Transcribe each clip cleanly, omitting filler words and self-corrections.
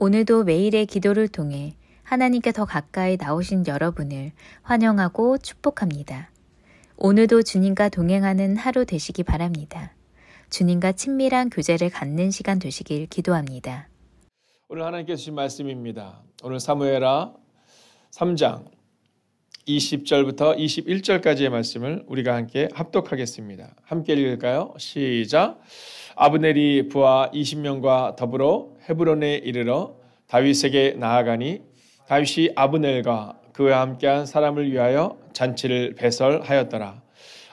오늘도 매일의 기도를 통해 하나님께 더 가까이 나오신 여러분을 환영하고 축복합니다. 오늘도 주님과 동행하는 하루 되시기 바랍니다. 주님과 친밀한 교제를 갖는 시간 되시길 기도합니다. 오늘 하나님께서 주신 말씀입니다. 오늘 사무엘하 3장 20절부터 21절까지의 말씀을 우리가 함께 합독하겠습니다. 함께 읽을까요? 시작! 아브넬이 부하 20명과 더불어 헤브론에 이르러 다윗에게 나아가니 다윗이 아브넬과 그와 함께한 사람을 위하여 잔치를 배설하였더라.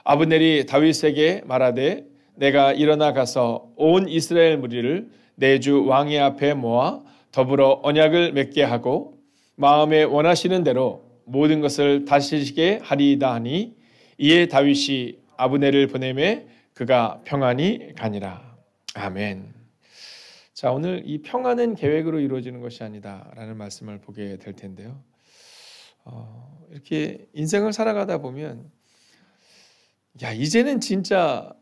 아브넬이 다윗에게 말하되 내가 일어나 가서 온 이스라엘 무리를 내 주 왕의 앞에 모아 더불어 언약을 맺게 하고 마음에 원하시는 대로 모든 것을 다스리게 하리이다 하니 이에 다윗이 아브넬을 보내매 그가 평안히 가니라. 아멘. 자, 오늘 이 평안은 계획으로 이루어지는 것이 아니다라는 말씀을 보게 될 텐데요. 이렇게 인생을 살아가다 보면 이제는 진짜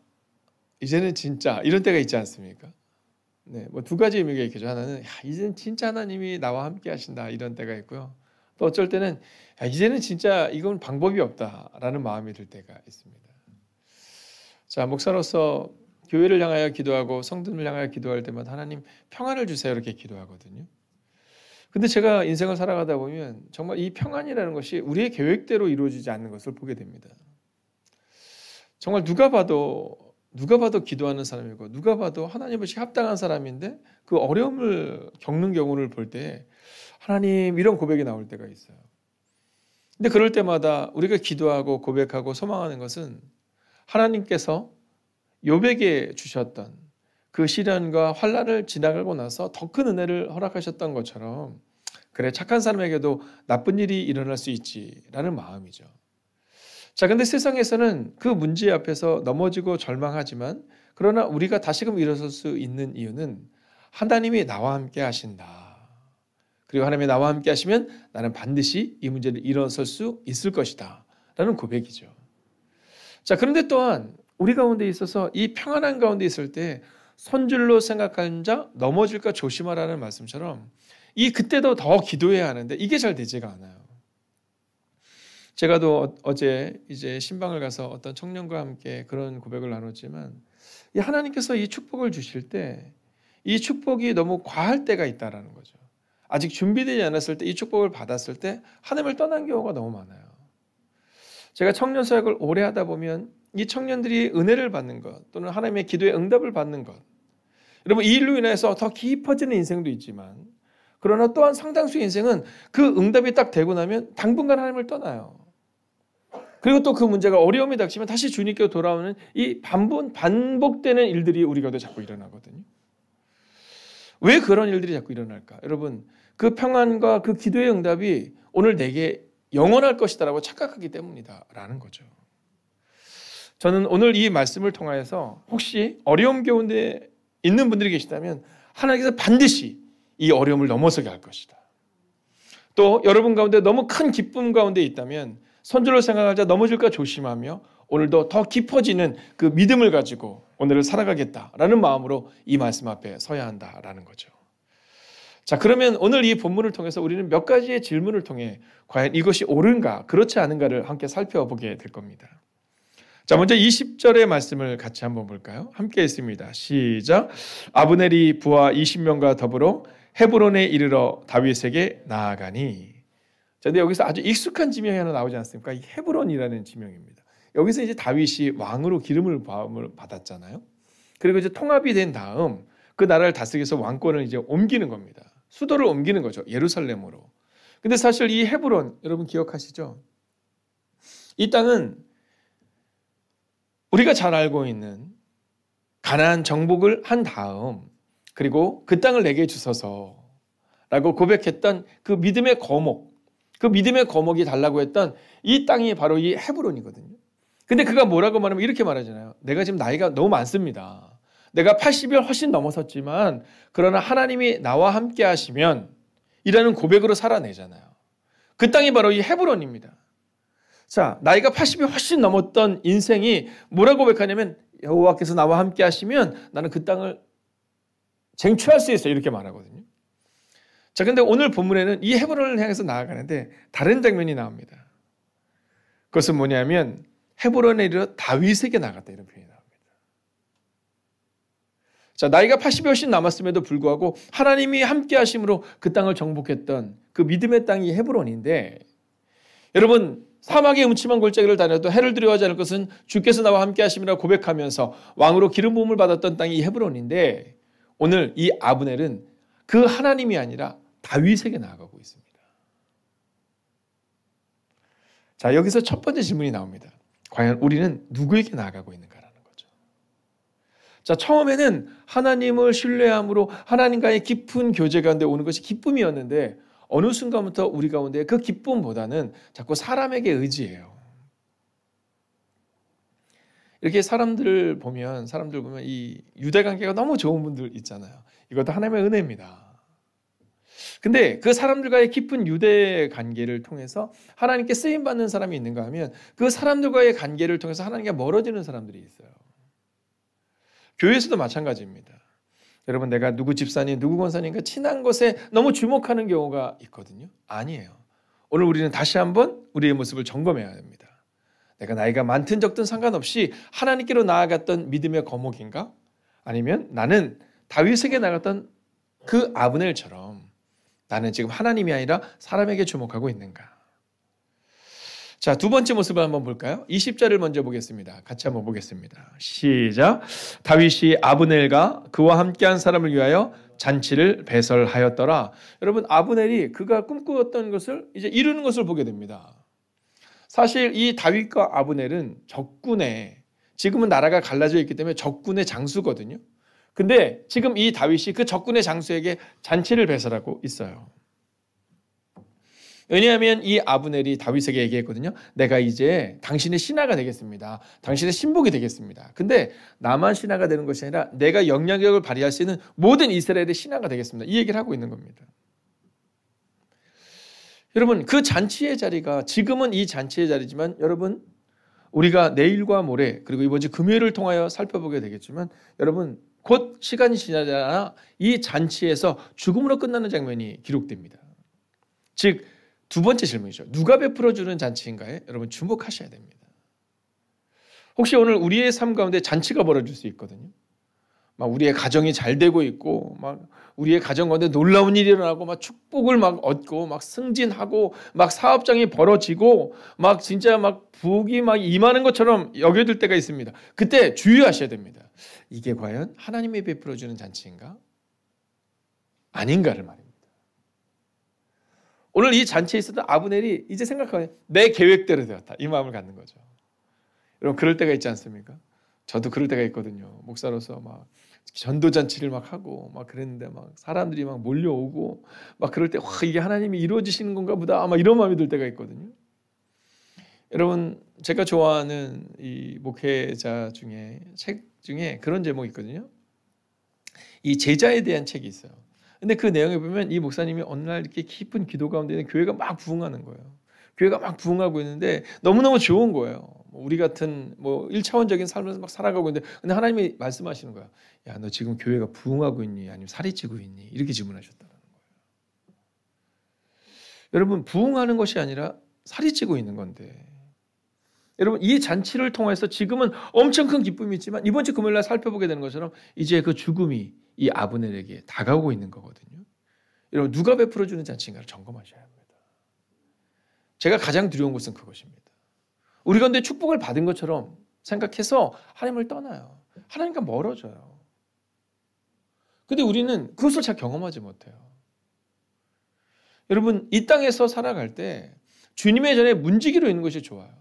이런 때가 있지 않습니까? 네, 뭐 두 가지 의미가 있겠죠. 하나는 이제는 진짜 하나님이 나와 함께 하신다 이런 때가 있고요. 또 어쩔 때는 이제는 진짜 이건 방법이 없다라는 마음이 들 때가 있습니다. 자, 목사로서 교회를 향하여 기도하고 성도를 향하여 기도할 때마다 하나님 평안을 주세요 이렇게 기도하거든요. 근데 제가 인생을 살아가다 보면 정말 이 평안이라는 것이 우리의 계획대로 이루어지지 않는 것을 보게 됩니다. 정말 누가 봐도 기도하는 사람이고 누가 봐도 하나님 없이 합당한 사람인데 그 어려움을 겪는 경우를 볼 때 하나님 이런 고백이 나올 때가 있어요. 근데 그럴 때마다 우리가 기도하고 고백하고 소망하는 것은 하나님께서 욥에게 주셨던 그 시련과 환난을 지나가고 나서 더 큰 은혜를 허락하셨던 것처럼 그래 착한 사람에게도 나쁜 일이 일어날 수 있지라는 마음이죠. 자, 근데 세상에서는 그 문제 앞에서 넘어지고 절망하지만 그러나 우리가 다시금 일어설 수 있는 이유는 하나님이 나와 함께 하신다. 그리고 하나님이 나와 함께 하시면 나는 반드시 이 문제를 일어설 수 있을 것이다 라는 고백이죠. 자, 그런데 또한 우리 가운데 있어서 이 평안한 가운데 있을 때 손줄로 생각하는 자 넘어질까 조심하라는 말씀처럼 그때도 더 기도해야 하는데 이게 잘 되지가 않아요. 제가 또 어제 이제 신방을 가서 어떤 청년과 함께 그런 고백을 나눴지만 하나님께서 이 축복을 주실 때 이 축복이 너무 과할 때가 있다라는 거죠. 아직 준비되지 않았을 때 이 축복을 받았을 때 하나님을 떠난 경우가 너무 많아요. 제가 청년 사역을 오래 하다 보면 이 청년들이 은혜를 받는 것 또는 하나님의 기도에 응답을 받는 것 여러분 이 일로 인해서 더 깊어지는 인생도 있지만 그러나 또한 상당수의 인생은 그 응답이 딱 되고 나면 당분간 하나님을 떠나요. 그리고 또 그 문제가 어려움이 닥치면 다시 주님께로 돌아오는 이 반복되는 일들이 우리 가운데 자꾸 일어나거든요. 왜 그런 일들이 자꾸 일어날까? 여러분 그 평안과 그 기도의 응답이 오늘 내게 영원할 것이다라고 착각하기 때문이다라는 거죠. 저는 오늘 이 말씀을 통하여서 혹시 어려움 가운데 있는 분들이 계시다면 하나님께서 반드시 이 어려움을 넘어서게 할 것이다. 또 여러분 가운데 너무 큰 기쁨 가운데 있다면 선줄로 생각하자 넘어질까 조심하며 오늘도 더 깊어지는 그 믿음을 가지고 오늘을 살아가겠다라는 마음으로 이 말씀 앞에 서야 한다라는 거죠. 자, 그러면 오늘 이 본문을 통해서 우리는 몇 가지의 질문을 통해 과연 이것이 옳은가 그렇지 않은가를 함께 살펴보게 될 겁니다. 자, 먼저 20절의 말씀을 같이 한번 볼까요? 함께 읽습니다. 시작. 아브넬이 부하 20명과 더불어 헤브론에 이르러 다윗에게 나아가니. 자, 근데 여기서 아주 익숙한 지명이 하나 나오지 않습니까? 이 헤브론이라는 지명입니다. 여기서 이제 다윗이 왕으로 기름을 받았잖아요. 그리고 이제 통합이 된 다음 그 나라를 다스리기 위해서 왕권을 이제 옮기는 겁니다. 수도를 옮기는 거죠. 예루살렘으로. 근데 사실 이 헤브론 여러분 기억하시죠? 이 땅은 우리가 잘 알고 있는 가나안 정복을 한 다음 그리고 그 땅을 내게 주소서 라고 고백했던 그 믿음의 거목 그 믿음의 거목이 달라고 했던 이 땅이 바로 이 헤브론이거든요. 근데 그가 뭐라고 말하면 이렇게 말하잖아요. 내가 지금 나이가 너무 많습니다. 내가 80을 훨씬 넘어섰지만 그러나 하나님이 나와 함께 하시면 이라는 고백으로 살아내잖아요. 그 땅이 바로 이 헤브론입니다. 자, 나이가 80이 훨씬 넘었던 인생이 뭐라고 고백하냐면 여호와께서 나와 함께 하시면 나는 그 땅을 쟁취할 수 있어요. 이렇게 말하거든요. 자, 근데 오늘 본문에는 이 헤브론을 향해서 나아가는데 다른 장면이 나옵니다. 그것은 뭐냐면 헤브론에 이르러 다윗에게 나갔다 이런 표현이 나옵니다. 자, 나이가 80이 훨씬 남았음에도 불구하고 하나님이 함께 하심으로 그 땅을 정복했던 그 믿음의 땅이 헤브론인데, 여러분 사막의 음침한 골짜기를 다녀도 해를 두려워하지 않을 것은 주께서 나와 함께 하심이라 고백하면서 왕으로 기름 부음을 받았던 땅이 헤브론인데, 오늘 이 아브넬은 그 하나님이 아니라 다윗에게 나아가고 있습니다. 자, 여기서 첫 번째 질문이 나옵니다. 과연 우리는 누구에게 나아가고 있는가라는 거죠. 자, 처음에는 하나님을 신뢰함으로 하나님과의 깊은 교제 가운데 오는 것이 기쁨이었는데, 어느 순간부터 우리 가운데 그 기쁨보다는 자꾸 사람에게 의지해요. 이렇게 사람들 보면 이 유대 관계가 너무 좋은 분들 있잖아요. 이것도 하나님의 은혜입니다. 근데 그 사람들과의 깊은 유대 관계를 통해서 하나님께 쓰임 받는 사람이 있는가 하면, 그 사람들과의 관계를 통해서 하나님께 멀어지는 사람들이 있어요. 교회에서도 마찬가지입니다. 여러분, 내가 누구 집사님, 누구 권사님과 친한 것에 너무 주목하는 경우가 있거든요. 아니에요. 오늘 우리는 다시 한번 우리의 모습을 점검해야 합니다. 내가 나이가 많든 적든 상관없이 하나님께로 나아갔던 믿음의 거목인가? 아니면 나는 다윗에게 나갔던 그 아브넬처럼 나는 지금 하나님이 아니라 사람에게 주목하고 있는가? 자, 두 번째 모습을 한번 볼까요? 20절을 먼저 보겠습니다. 같이 한번 보겠습니다. 시작. 다윗이 아브넬과 그와 함께한 사람을 위하여 잔치를 배설하였더라. 여러분, 아브넬이 그가 꿈꾸었던 것을 이제 이루는 것을 보게 됩니다. 사실 이 다윗과 아브넬은 적군의, 지금은 나라가 갈라져 있기 때문에 적군의 장수거든요. 근데 지금 이 다윗이 그 적군의 장수에게 잔치를 배설하고 있어요. 왜냐하면 이 아브넬이 다윗에게 얘기했거든요. 내가 이제 당신의 신하가 되겠습니다. 당신의 신복이 되겠습니다. 근데 나만 신하가 되는 것이 아니라 내가 영향력을 발휘할 수 있는 모든 이스라엘의 신하가 되겠습니다. 이 얘기를 하고 있는 겁니다. 여러분, 그 잔치의 자리가 지금은 이 잔치의 자리지만, 여러분 우리가 내일과 모레 그리고 이번 주 금요일을 통하여 살펴보게 되겠지만, 여러분 곧 시간이 지나잖아 이 잔치에서 죽음으로 끝나는 장면이 기록됩니다. 즉 두 번째 질문이죠. 누가 베풀어주는 잔치인가에 여러분 주목하셔야 됩니다. 혹시 오늘 우리의 삶 가운데 잔치가 벌어질 수 있거든요. 막 우리의 가정이 잘 되고 있고, 막 우리의 가정 가운데 놀라운 일이 일어나고, 막 축복을 막 얻고, 막 승진하고, 막 사업장이 벌어지고, 막 진짜 막 부귀 막 임하는 것처럼 여겨질 때가 있습니다. 그때 주의하셔야 됩니다. 이게 과연 하나님이 베풀어주는 잔치인가? 아닌가를 말입니다. 오늘 이 잔치에 있었던 아브넬이 이제 생각하면 내 계획대로 되었다, 이 마음을 갖는 거죠. 여러분, 그럴 때가 있지 않습니까? 저도 그럴 때가 있거든요. 목사로서 막 전도잔치를 막 하고 막 그랬는데, 막 사람들이 막 몰려오고 막 그럴 때, 와, 이게 하나님이 이루어지시는 건가 보다, 아마 이런 마음이 들 때가 있거든요. 여러분, 제가 좋아하는 이 목회자 중에 책 중에 그런 제목이 있거든요. 이 제자에 대한 책이 있어요. 근데 그 내용에 보면 이 목사님이 어느 날 이렇게 깊은 기도 가운데는 교회가 막 부흥하는 거예요. 교회가 막 부흥하고 있는데 너무너무 좋은 거예요. 우리 같은 뭐 1차원적인 삶을 막 살아가고 있는데, 근데 하나님이 말씀하시는 거야. 야, 너 지금 교회가 부흥하고 있니? 아니면 살이 찌고 있니? 이렇게 질문하셨다는 거예요. 여러분, 부흥하는 것이 아니라 살이 찌고 있는 건데, 여러분 이 잔치를 통해서 지금은 엄청 큰 기쁨이 있지만 이번 주 금요일 날 살펴보게 되는 것처럼 이제 그 죽음이 이 아브넬에게 다가오고 있는 거거든요. 여러분, 누가 베풀어주는 잔치인가를 점검하셔야 합니다. 제가 가장 두려운 것은 그것입니다. 우리 가운데 축복을 받은 것처럼 생각해서 하나님을 떠나요. 하나님과 멀어져요. 근데 우리는 그것을 잘 경험하지 못해요. 여러분, 이 땅에서 살아갈 때 주님의 전에 문지기로 있는 것이 좋아요.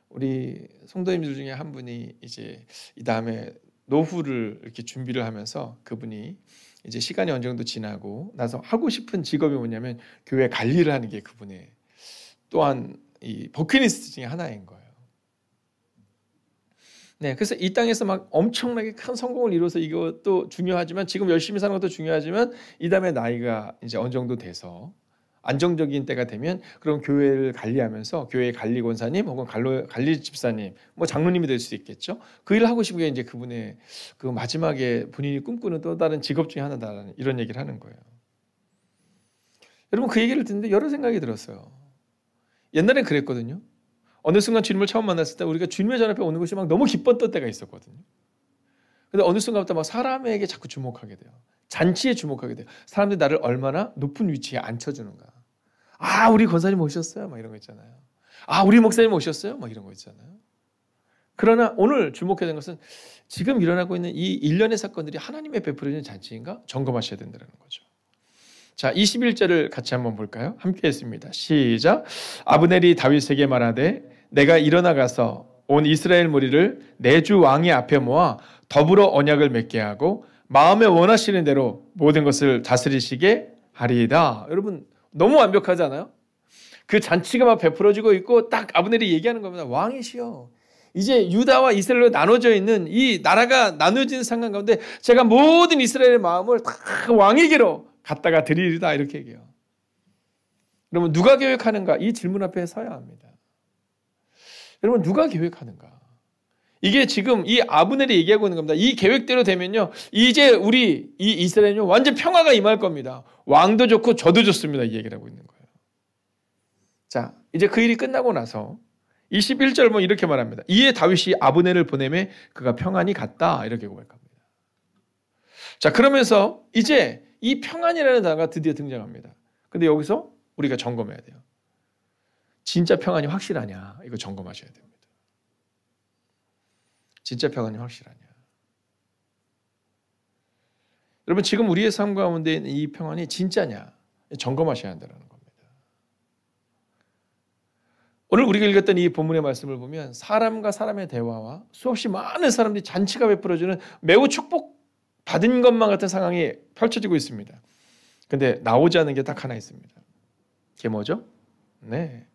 우리 성도님들 중에 한 분이 이제 이 다음에 노후를 이렇게 준비를 하면서, 그분이 이제 시간이 어느 정도 지나고 나서 하고 싶은 직업이 뭐냐면 교회 관리를 하는 게 그분의 또한 이 버킷리스트 중에 하나인 거예요. 네, 그래서 이 땅에서 막 엄청나게 큰 성공을 이뤄서 이것도 중요하지만, 지금 열심히 사는 것도 중요하지만, 이 다음에 나이가 이제 어느 정도 돼서 안정적인 때가 되면 그럼 교회를 관리하면서 교회 관리 권사님 혹은 관리 집사님, 뭐 장로님이 될 수도 있겠죠. 그 일을 하고 싶은 게 이제 그분의 그 마지막에 본인이 꿈꾸는 또 다른 직업 중에 하나다라는 이런 얘기를 하는 거예요. 여러분 그 얘기를 듣는데 여러 생각이 들었어요. 옛날엔 그랬거든요. 어느 순간 주님을 처음 만났을 때 우리가 주님의 전 앞에 오는 것이 막 너무 기뻤던 때가 있었거든요. 근데 어느 순간부터 막 사람에게 자꾸 주목하게 돼요. 잔치에 주목하게 돼요. 사람들이 나를 얼마나 높은 위치에 앉혀주는가. 아, 우리 권사님 오셨어요? 막 이런 거 있잖아요. 아, 우리 목사님 오셨어요? 막 이런 거 있잖아요. 그러나 오늘 주목해야 되는 것은 지금 일어나고 있는 이 일련의 사건들이 하나님의 베풀어진 잔치인가 점검하셔야 된다는 거죠. 자, 21절을 같이 한번 볼까요? 함께 했습니다. 시작. 아브넬이 다윗에게 말하되 내가 일어나 가서 온 이스라엘 무리를 내 주 왕의 앞에 모아 더불어 언약을 맺게 하고 마음에 원하시는 대로 모든 것을 다스리시게 하리이다. 여러분 너무 완벽하지 않아요? 그 잔치가 막 베풀어지고 있고 딱 아브넬이 얘기하는 겁니다. 왕이시여. 이제 유다와 이스라엘로 나눠져 있는 이 나라가 나눠진 상황 가운데 제가 모든 이스라엘의 마음을 다 왕에게로 갖다가 드리리다 이렇게 얘기해요. 여러분 누가 계획하는가? 이 질문 앞에 서야 합니다. 여러분 누가 계획하는가? 이게 지금 이 아브넬이 얘기하고 있는 겁니다. 이 계획대로 되면요. 이제 우리 이 이스라엘은 완전 평화가 임할 겁니다. 왕도 좋고 저도 좋습니다. 이 얘기를 하고 있는 거예요. 자, 이제 그 일이 끝나고 나서 21절 보면 이렇게 말합니다. 이에 다윗이 아브넬을 보내매 그가 평안히 갔다. 이렇게 고백합니다. 자, 그러면서 이제 이 평안이라는 단어가 드디어 등장합니다. 근데 여기서 우리가 점검해야 돼요. 진짜 평안이 확실하냐? 이거 점검하셔야 됩니다. 진짜 평안이 확실하냐? 여러분 지금 우리의 삶 가운데 있는 이 평안이 진짜냐? 점검하셔야 한다는 겁니다. 오늘 우리가 읽었던 이 본문의 말씀을 보면 사람과 사람의 대화와 수없이 많은 사람들이 잔치가 베풀어주는 매우 축복받은 것만 같은 상황이 펼쳐지고 있습니다. 근데 나오지 않는 게 딱 하나 있습니다. 그게 뭐죠? 네,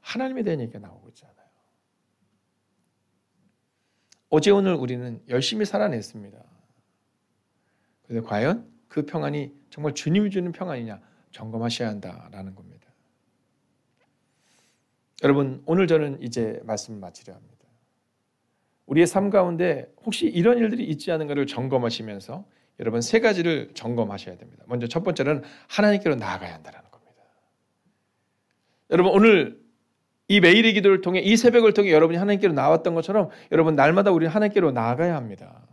하나님에 대한 얘기가 나오고 있잖아요. 어제 오늘 우리는 열심히 살아냈습니다. 그런데 과연 그 평안이 정말 주님이 주는 평안이냐 점검하셔야 한다라는 겁니다. 여러분 오늘 저는 이제 말씀을 마치려 합니다. 우리의 삶 가운데 혹시 이런 일들이 있지 않은가를 점검하시면서 여러분 세 가지를 점검하셔야 됩니다. 먼저 첫 번째는 하나님께로 나아가야 한다는 겁니다. 여러분 오늘 이 매일의 기도를 통해 이 새벽을 통해 여러분이 하나님께로 나왔던 것처럼 여러분 날마다 우리는 하나님께로 나아가야 합니다.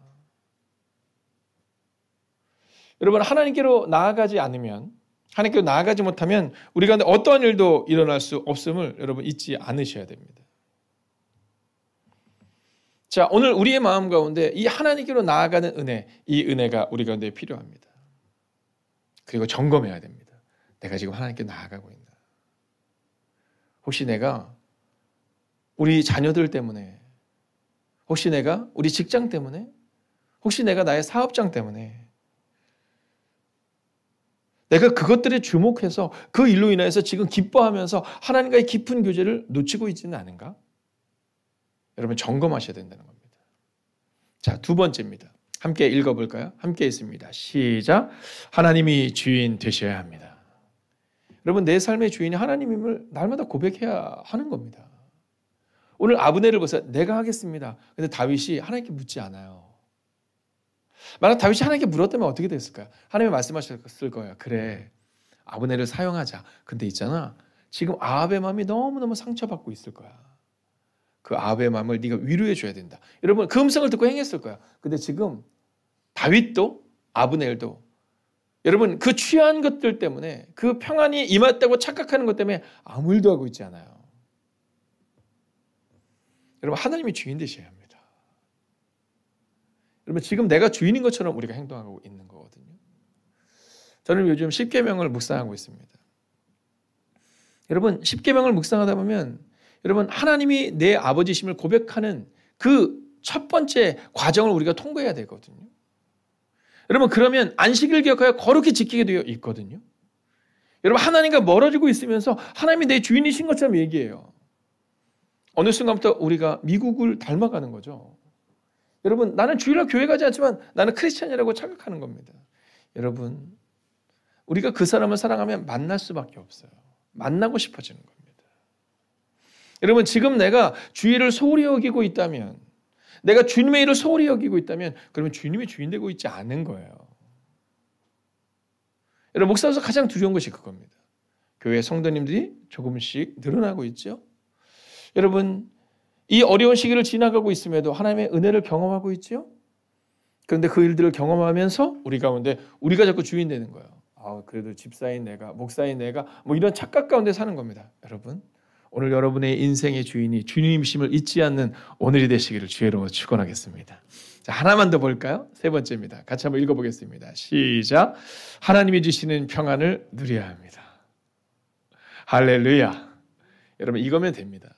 여러분 하나님께로 나아가지 않으면 하나님께로 나아가지 못하면 우리 가운데 어떠한 일도 일어날 수 없음을 여러분 잊지 않으셔야 됩니다. 자, 오늘 우리의 마음 가운데 이 하나님께로 나아가는 은혜, 이 은혜가 우리 가운데 필요합니다. 그리고 점검해야 됩니다. 내가 지금 하나님께 나아가고 있나? 혹시 내가 우리 자녀들 때문에, 혹시 내가 우리 직장 때문에, 혹시 내가 나의 사업장 때문에 내가 그것들에 주목해서 그 일로 인해서 지금 기뻐하면서 하나님과의 깊은 교제를 놓치고 있지는 않은가? 여러분 점검하셔야 된다는 겁니다. 자, 두 번째입니다. 함께 읽어볼까요? 함께 있습니다. 시작. 하나님이 주인 되셔야 합니다. 여러분 내 삶의 주인이 하나님임을 날마다 고백해야 하는 겁니다. 오늘 아브넬을 보세요. 내가 하겠습니다. 근데 다윗이 하나님께 묻지 않아요. 만약 다윗이 하나님께 물었다면 어떻게 됐을까요? 하나님이 말씀하셨을 거예요. 그래, 아브넬을 사용하자. 근데 있잖아, 지금 아합의 마음이 너무너무 상처받고 있을 거야. 그 아합의 마음을 네가 위로해 줘야 된다. 여러분 그 음성을 듣고 행했을 거야. 근데 지금 다윗도 아브넬도 여러분 그 취한 것들 때문에 그 평안이 임했다고 착각하는 것 때문에 아무 일도 하고 있지 않아요. 여러분 하나님이 주인 되셔야 합니다. 여러분 지금 내가 주인인 것처럼 우리가 행동하고 있는 거거든요. 저는 요즘 십계명을 묵상하고 있습니다. 여러분 십계명을 묵상하다 보면 여러분 하나님이 내 아버지심을 고백하는 그 첫 번째 과정을 우리가 통과해야 되거든요. 여러분 그러면 안식일 기억하여 거룩히 지키게 되어 있거든요. 여러분 하나님과 멀어지고 있으면서 하나님이 내 주인이신 것처럼 얘기해요. 어느 순간부터 우리가 미국을 닮아가는 거죠. 여러분 나는 주일날 교회 가지 않지만 나는 크리스찬이라고 착각하는 겁니다. 여러분 우리가 그 사람을 사랑하면 만날 수밖에 없어요. 만나고 싶어지는 겁니다. 여러분 지금 내가 주일을 소홀히 여기고 있다면, 내가 주님의 일을 소홀히 여기고 있다면 그러면 주님이 주인 되고 있지 않은 거예요. 여러분 목사로서 가장 두려운 것이 그겁니다. 교회 성도님들이 조금씩 늘어나고 있죠. 여러분, 이 어려운 시기를 지나가고 있음에도 하나님의 은혜를 경험하고 있죠. 그런데 그 일들을 경험하면서 우리 가운데 우리가 자꾸 주인 되는 거예요. 그래도 집사인 내가, 목사인 내가 뭐 이런 착각 가운데 사는 겁니다. 여러분, 오늘 여러분의 인생의 주인이 주님이심을 잊지 않는 오늘이 되시기를 주의 이름으로 축원하겠습니다. 자, 하나만 더 볼까요? 세 번째입니다. 같이 한번 읽어보겠습니다. 시작. 하나님이 주시는 평안을 누려야 합니다. 할렐루야. 여러분, 이거면 됩니다.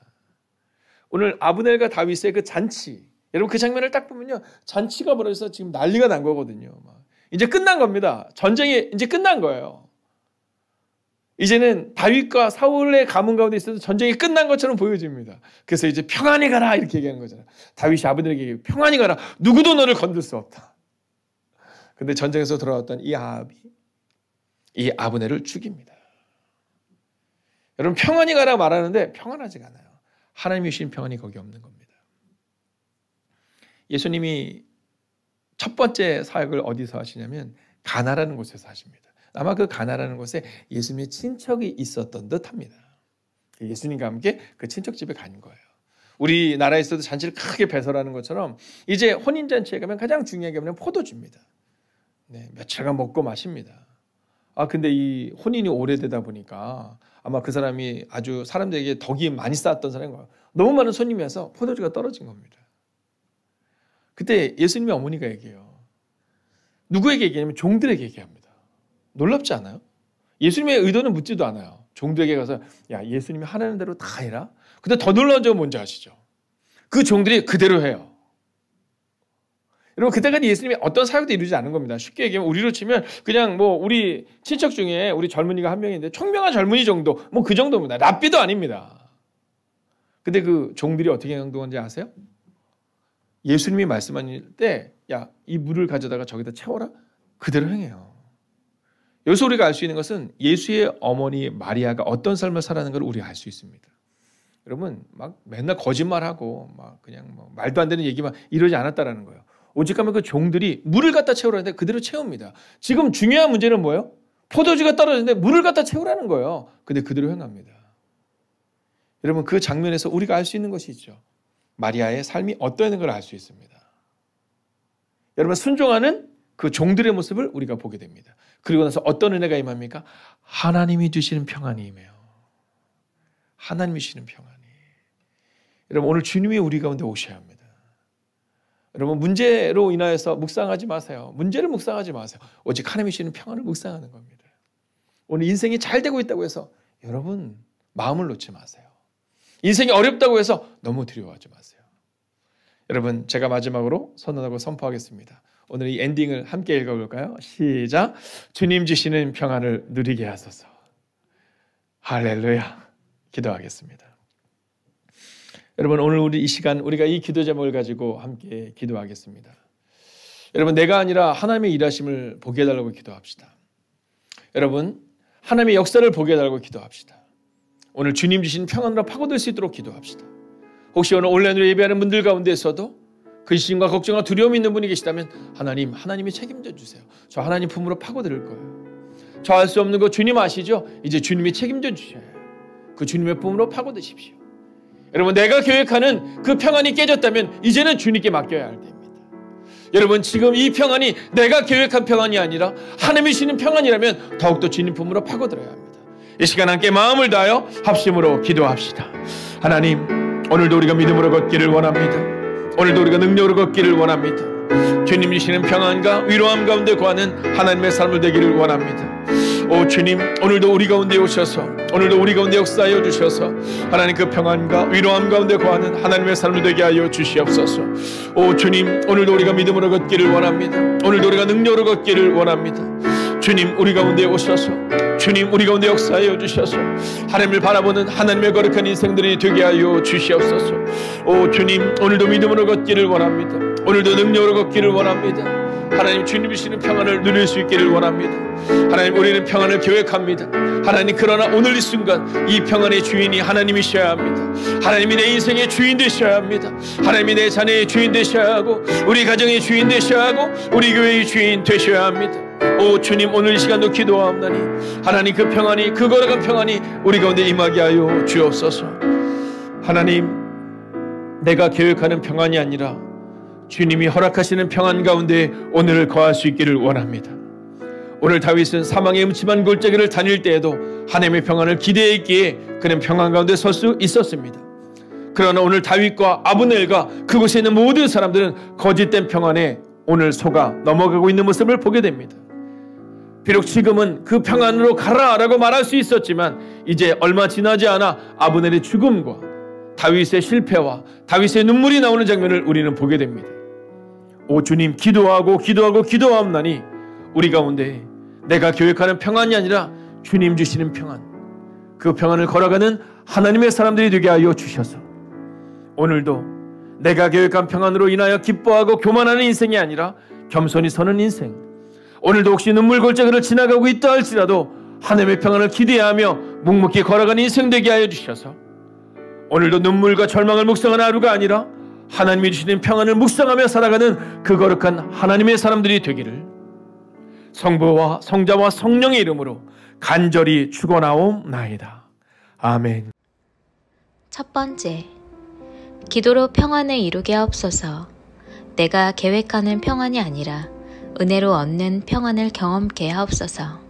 오늘 아브넬과 다윗의 그 잔치, 여러분 그 장면을 딱 보면요, 잔치가 벌어져서 지금 난리가 난 거거든요. 이제 끝난 겁니다. 전쟁이 이제 끝난 거예요. 이제는 다윗과 사울의 가문 가운데 있어도 전쟁이 끝난 것처럼 보여집니다. 그래서 이제 평안히 가라 이렇게 얘기하는 거잖아요. 다윗이 아브넬에게 얘기해요. 평안히 가라. 누구도 너를 건들 수 없다. 그런데 전쟁에서 돌아왔던 이 아합이 이 아브넬을 죽입니다. 여러분, 평안히 가라 말하는데 평안하지가 않아요. 하나님이 주신 평안이 거기 없는 겁니다. 예수님이 첫 번째 사역을 어디서 하시냐면 가나라는 곳에서 하십니다. 아마 그 가나라는 곳에 예수님의 친척이 있었던 듯합니다. 예수님과 함께 그 친척 집에 간 거예요. 우리나라에서도 잔치를 크게 배설하는 것처럼 이제 혼인잔치에 가면 가장 중요한 게 뭐냐면 포도주입니다. 네, 며칠간 먹고 마십니다. 근데 이 혼인이 오래되다 보니까 아마 그 사람이 아주 사람들에게 덕이 많이 쌓았던 사람인 거예요. 너무 많은 손님이 와서 포도주가 떨어진 겁니다. 그때 예수님의 어머니가 얘기해요. 누구에게 얘기하냐면 종들에게 얘기합니다. 놀랍지 않아요? 예수님의 의도는 묻지도 않아요. 종들에게 가서 야, 예수님이 하라는 대로 다 해라. 근데 더 놀라운 점은 뭔지 아시죠? 그 종들이 그대로 해요. 여러분, 그때까지 예수님이 어떤 사역도 이루지 않은 겁니다. 쉽게 얘기하면 우리로 치면 그냥 뭐 우리 친척 중에 우리 젊은이가 한 명인데 총명한 젊은이 정도, 뭐 그 정도입니다. 랍비도 아닙니다. 근데 그 종들이 어떻게 행동한지 아세요? 예수님이 말씀하실 때 야, 이 물을 가져다가 저기다 채워라. 그대로 행해요. 여기서 우리가 알 수 있는 것은 예수의 어머니 마리아가 어떤 삶을 살아가는 걸 우리가 알 수 있습니다. 여러분, 막 맨날 거짓말하고 막 그냥 뭐 말도 안 되는 얘기만 이러지 않았다라는 거예요. 오직하면 그 종들이 물을 갖다 채우라는데 그대로 채웁니다. 지금 중요한 문제는 뭐예요? 포도주가 떨어졌는데 물을 갖다 채우라는 거예요. 근데 그대로 행합니다. 여러분, 그 장면에서 우리가 알 수 있는 것이 있죠. 마리아의 삶이 어떠한 걸 알 수 있습니다. 여러분, 순종하는 그 종들의 모습을 우리가 보게 됩니다. 그리고 나서 어떤 은혜가 임합니까? 하나님이 주시는 평안이 임해요. 하나님이 주시는 평안이. 여러분, 오늘 주님이 우리 가운데 오셔야 합니다. 여러분, 문제로 인하여서 묵상하지 마세요. 문제를 묵상하지 마세요. 오직 하나님이 주시는 평안을 묵상하는 겁니다. 오늘 인생이 잘 되고 있다고 해서 여러분 마음을 놓지 마세요. 인생이 어렵다고 해서 너무 두려워하지 마세요. 여러분, 제가 마지막으로 선언하고 선포하겠습니다. 오늘 이 엔딩을 함께 읽어볼까요? 시작. 주님 주시는 평안을 누리게 하소서. 할렐루야. 기도하겠습니다. 여러분, 오늘 우리 이 시간 우리가 이 기도 제목을 가지고 함께 기도하겠습니다. 여러분, 내가 아니라 하나님의 일하심을 보게 해달라고 기도합시다. 여러분, 하나님의 역사를 보게 해달라고 기도합시다. 오늘 주님 주신 평안으로 파고들 수 있도록 기도합시다. 혹시 오늘 온라인으로 예배하는 분들 가운데서도 근심과 걱정과 두려움이 있는 분이 계시다면 하나님이 책임져 주세요. 저 하나님 품으로 파고들 거예요. 저 할 수 없는 거 주님 아시죠? 이제 주님이 책임져 주셔요. 그 주님의 품으로 파고드십시오. 여러분, 내가 계획하는 그 평안이 깨졌다면 이제는 주님께 맡겨야 할 때입니다. 여러분, 지금 이 평안이 내가 계획한 평안이 아니라 하나님이 주시는 평안이라면 더욱더 주님 품으로 파고들어야 합니다. 이 시간 함께 마음을 다하여 합심으로 기도합시다. 하나님, 오늘도 우리가 믿음으로 걷기를 원합니다. 오늘도 우리가 능력으로 걷기를 원합니다. 주님 주시는 평안과 위로함 가운데 거하는 하나님의 삶을 되기를 원합니다. 오 주님, 오늘도 우리 가운데 오셔서, 오늘도 우리 가운데 역사하여 주셔서 하나님 그 평안과 위로함 가운데 거하는 하나님의 삶을 되게 하여 주시옵소서. 오 주님, 오늘도 우리가 믿음으로 걷기를 원합니다. 오늘도 우리가 능력으로 걷기를 원합니다. 주님, 우리 가운데 오셔서, 주님, 우리 가운데 역사하여 주셔서 하나님을 바라보는 하나님의 거룩한 인생들이 되게 하여 주시옵소서. 오 주님, 오늘도 믿음으로 걷기를 원합니다. 오늘도 능력으로 걷기를 원합니다. 하나님, 주님 주시는 평안을 누릴 수 있기를 원합니다. 하나님, 우리는 평안을 계획합니다. 하나님, 그러나 오늘 이 순간 이 평안의 주인이 하나님이셔야 합니다. 하나님이 내 인생의 주인 되셔야 합니다. 하나님이 내 자녀의 주인 되셔야 하고, 우리 가정의 주인 되셔야 하고, 우리 교회의 주인 되셔야 합니다. 오 주님, 오늘 이 시간도 기도하옵나니 하나님, 그 평안이, 그 거룩한 평안이 우리 가운데 임하게 하여 주옵소서. 하나님, 내가 계획하는 평안이 아니라 주님이 허락하시는 평안 가운데 오늘을 거할 수 있기를 원합니다. 오늘 다윗은 사망의 음침한 골짜기를 다닐 때에도 하나님의 평안을 기대했기에 그는 평안 가운데 설 수 있었습니다. 그러나 오늘 다윗과 아브넬과 그곳에 있는 모든 사람들은 거짓된 평안에 오늘 속아 넘어가고 있는 모습을 보게 됩니다. 비록 지금은 그 평안으로 가라라고 말할 수 있었지만 이제 얼마 지나지 않아 아브넬의 죽음과 다윗의 실패와 다윗의 눈물이 나오는 장면을 우리는 보게 됩니다. 오 주님, 기도하옵나니 우리 가운데 내가 계획하는 평안이 아니라 주님 주시는 평안, 그 평안을 걸어가는 하나님의 사람들이 되게 하여 주셔서 오늘도 내가 계획한 평안으로 인하여 기뻐하고 교만하는 인생이 아니라 겸손히 서는 인생, 오늘도 혹시 눈물 골짜기를 지나가고 있다 할지라도 하나님의 평안을 기대하며 묵묵히 걸어가는 인생 되게 하여 주셔서 오늘도 눈물과 절망을 묵상하는 하루가 아니라 하나님이 주시는 평안을 묵상하며 살아가는 그 거룩한 하나님의 사람들이 되기를 성부와 성자와 성령의 이름으로 간절히 축원하옵나이다. 아멘. 첫 번째, 기도로 평안을 이루게 하옵소서. 내가 계획하는 평안이 아니라 은혜로 얻는 평안을 경험케 하옵소서.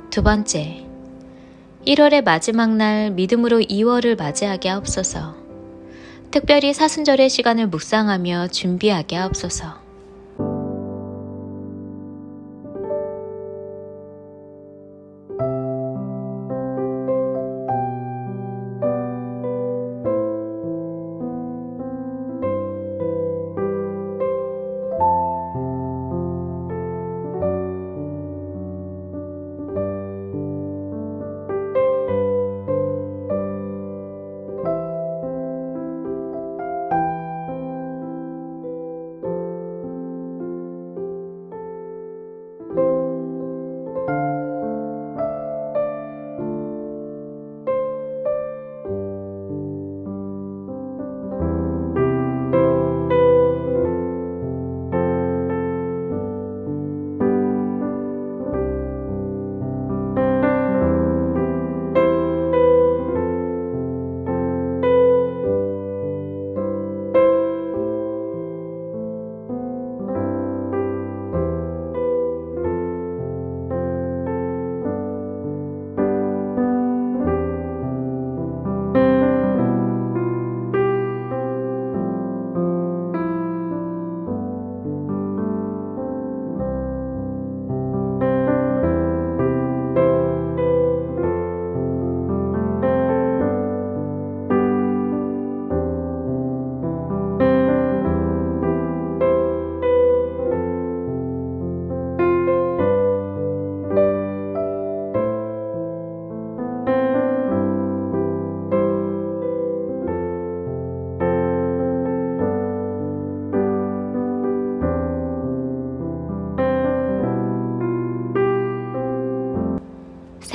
두 번째, 1월의 마지막 날 믿음으로 2월을 맞이하게 하옵소서. 특별히 사순절의 시간을 묵상하며 준비하게 하옵소서.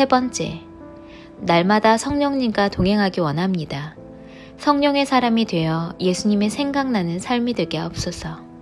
세 번째, 날마다 성령님과 동행하기 원합니다. 성령의 사람이 되어 예수님의 생각나는 삶이 되게 하옵소서.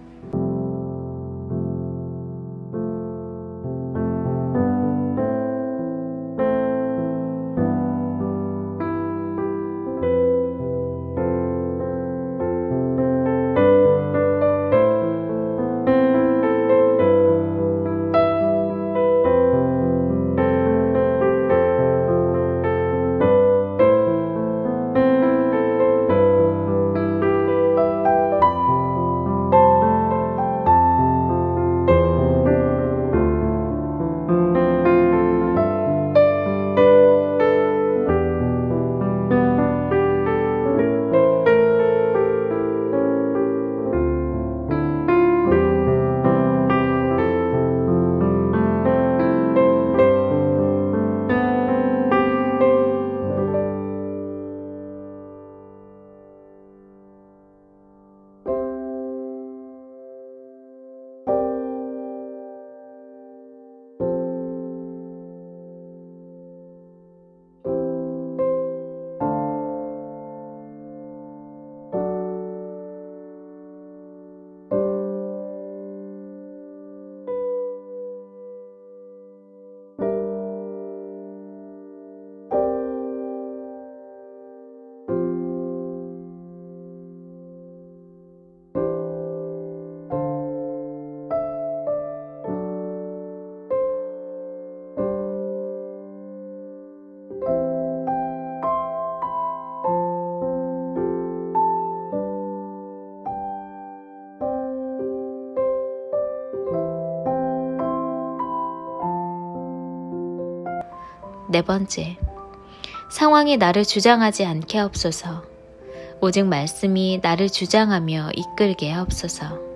네 번째, 상황이 나를 주장하지 않게 하옵소서. 오직 말씀이 나를 주장하며 이끌게 하옵소서.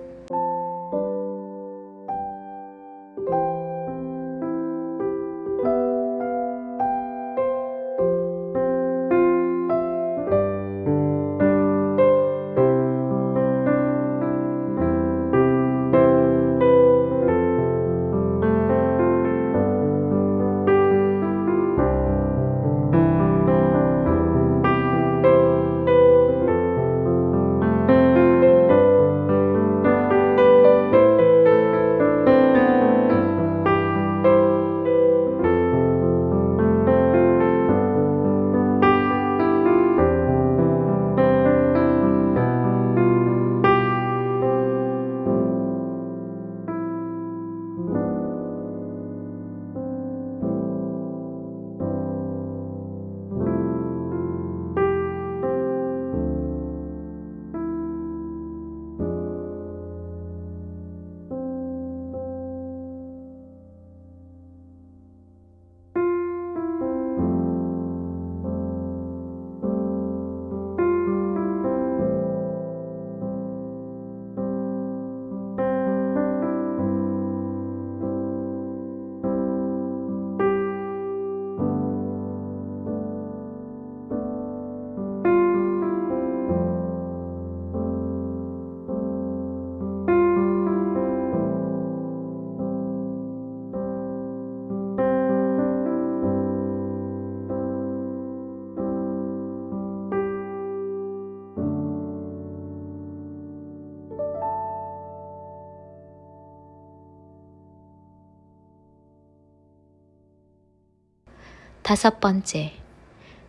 다섯 번째,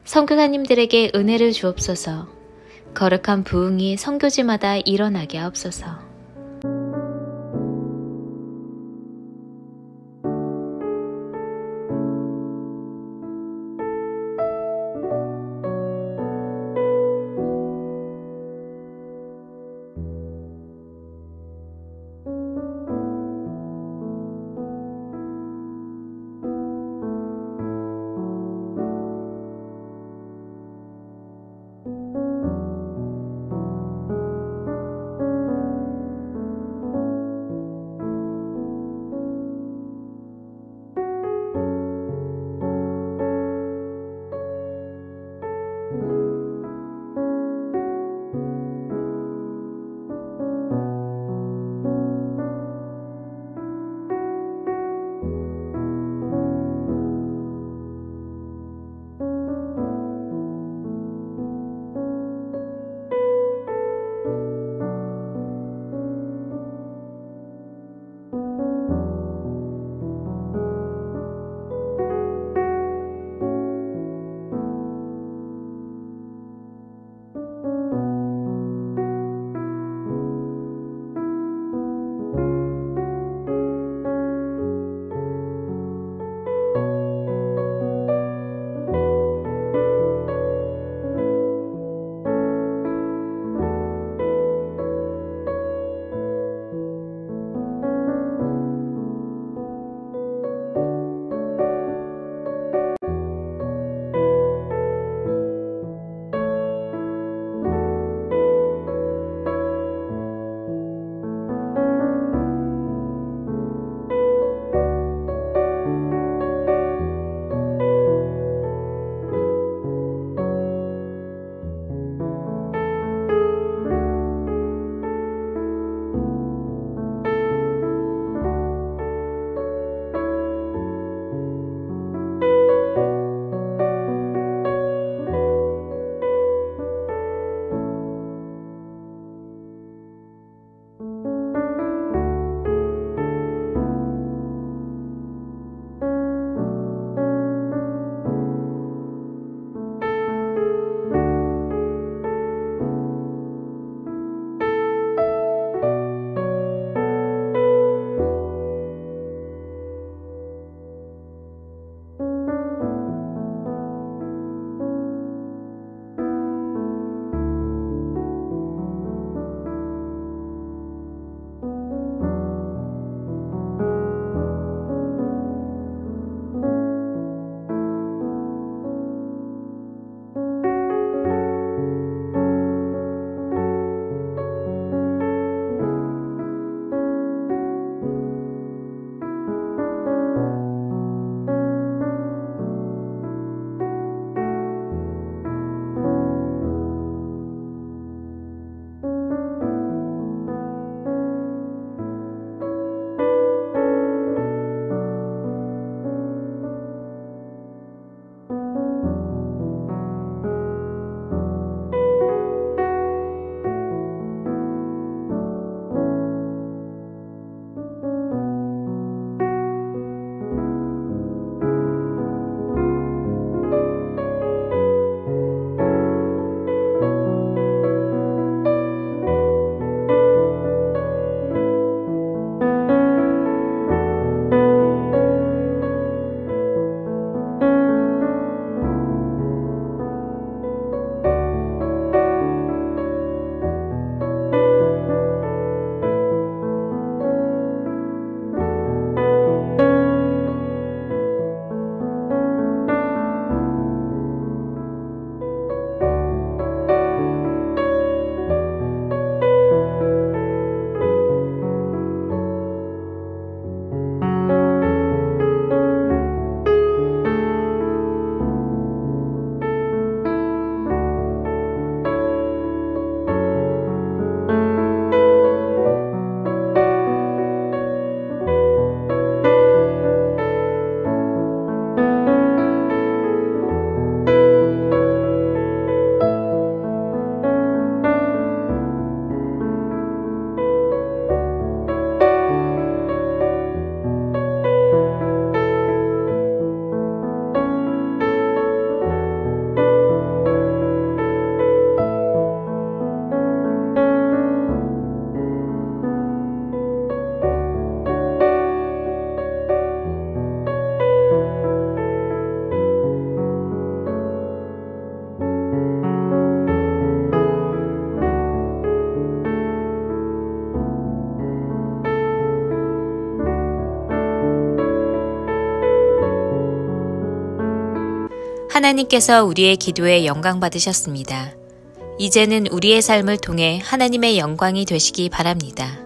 선교사님들에게 은혜를 주옵소서. 거룩한 부흥이 선교지마다 일어나게 하옵소서. 하나님께서 우리의 기도에 영광 받으셨습니다. 이제는 우리의 삶을 통해 하나님의 영광이 되시기 바랍니다.